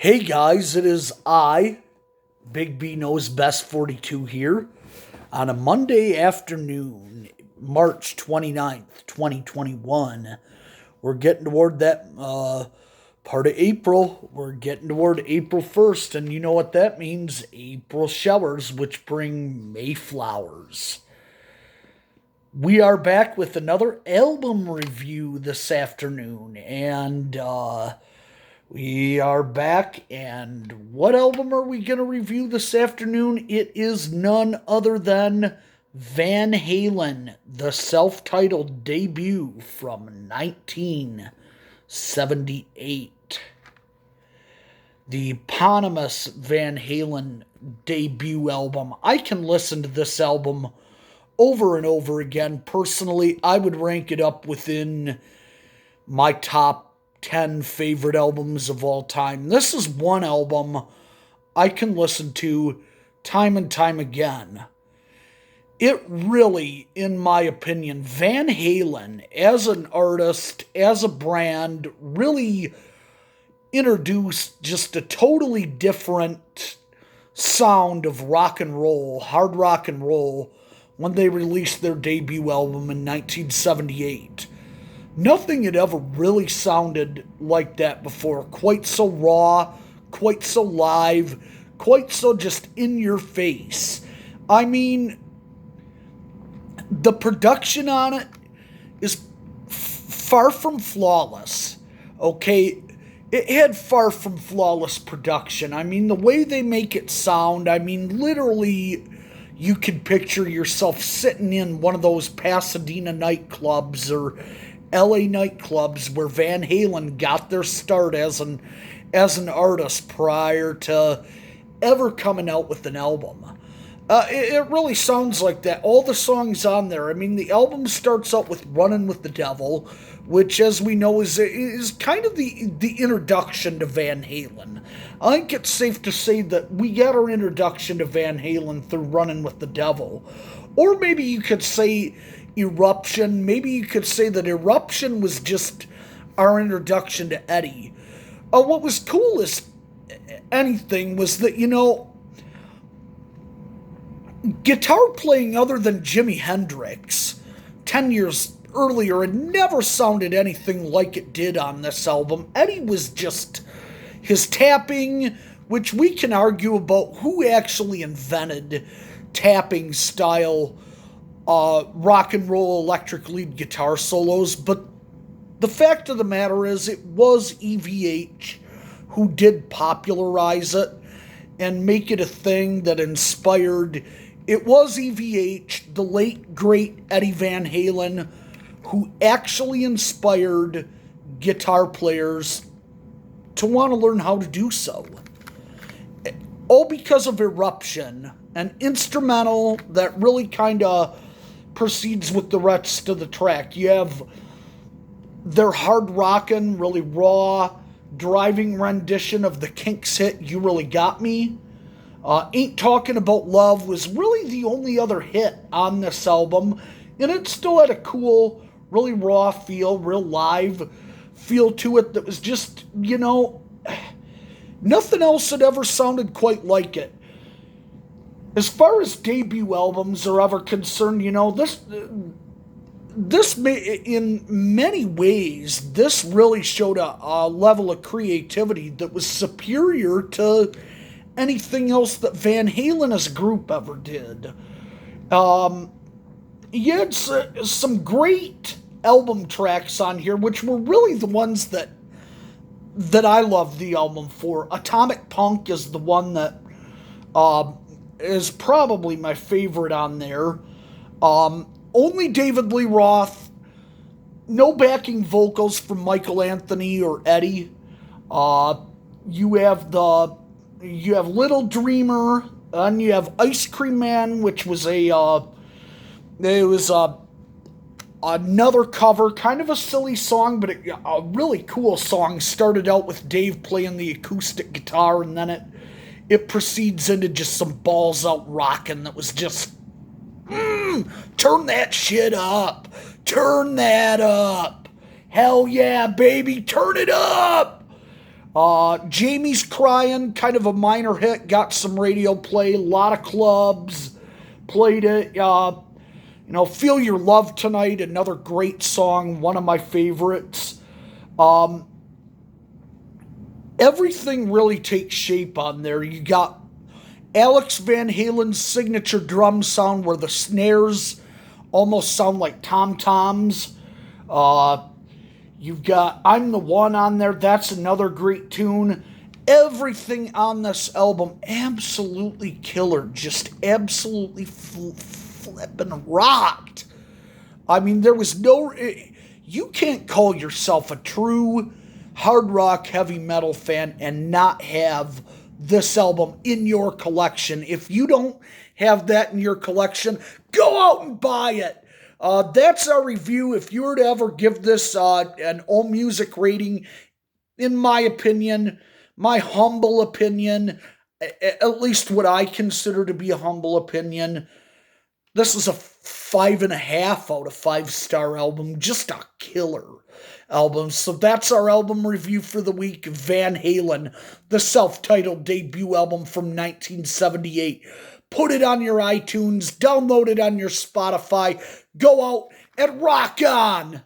Hey guys, it is I, Big B Knows Best 42 here, on a Monday afternoon, March 29th, 2021. We're getting toward that part of April. We're getting toward April 1st, and you know what that means? April showers, which bring Mayflowers. We are back with another album review this afternoon, and we are back, and what album are we going to review this afternoon? It is none other than Van Halen, the self-titled debut from 1978. The eponymous Van Halen debut album. I can listen to this album over and over again. Personally, I would rank it up within my top 10 favorite albums of all time. This is one album I can listen to time and time again. It really, in my opinion, Van Halen as an artist, as a brand, really introduced just a totally different sound of rock and roll, hard rock and roll, when they released their debut album in 1978. Nothing had ever really sounded like that before. Quite so raw, quite so live, quite so just in your face. I mean, the production on it is far from flawless. Okay, it had far from flawless production. I mean, the way they make it sound, I mean, literally, you could picture yourself sitting in one of those Pasadena nightclubs or LA nightclubs where Van Halen got their start as an artist prior to ever coming out with an album. It really sounds like that. All the songs on there. I mean, the album starts out with "Runnin' with the Devil," which, as we know, is kind of the introduction to Van Halen. I think it's safe to say that we got our introduction to Van Halen through "Runnin' with the Devil," or maybe you could say Eruption. Maybe you could say that Eruption was just our introduction to Eddie. What was cool as anything was that, guitar playing other than Jimi Hendrix 10 years earlier had never sounded anything like it did on this album. Eddie was just his tapping, which we can argue about who actually invented tapping style rock and roll electric lead guitar solos, but the fact of the matter is it was EVH who did popularize it and make it a thing that inspired. It was EVH, the late great Eddie Van Halen, who actually inspired guitar players to want to learn how to do so. All because of Eruption, an instrumental that really kind of proceeds with the rest of the track. You have their hard rockin', really raw, driving rendition of the Kinks hit "You Really Got Me." Ain't Talking About Love was really the only other hit on this album, and it still had a cool, really raw feel, real live feel to it that was just, nothing else had ever sounded quite like it. As far as debut albums are ever concerned, this in many ways, this really showed a level of creativity that was superior to anything else that Van Halen as a group ever did. You had some great album tracks on here, which were really the ones that I loved the album for. Atomic Punk is the one that is probably my favorite on there. Only David Lee Roth, no backing vocals from Michael Anthony or Eddie. You have Little Dreamer, and you have Ice Cream Man, which was another cover, kind of a silly song, but a really cool song. Started out with Dave playing the acoustic guitar, and then it proceeds into just some balls out rockin' that was just, turn that shit up. Turn that up. Hell yeah, baby, turn it up. Jamie's Crying, kind of a minor hit, got some radio play, a lot of clubs played it. Feel Your Love Tonight, another great song, one of my favorites. Everything really takes shape on there. You got Alex Van Halen's signature drum sound where the snares almost sound like tom-toms. You've got I'm the One on there. That's another great tune. Everything on this album, absolutely killer. Just absolutely flipping rocked. I mean, there was no... You can't call yourself a true hard rock heavy metal fan and not have this album in your collection. If you don't have that in your collection, go out and buy it. That's our review. If you were to ever give this an AllMusic rating, in my opinion, my humble opinion, at least what I consider to be a humble opinion, this is a 5.5 out of 5-star album. Just a killer album. So that's our album review for the week. Van Halen, the self-titled debut album from 1978. Put it on your iTunes, download it on your Spotify, go out and rock on!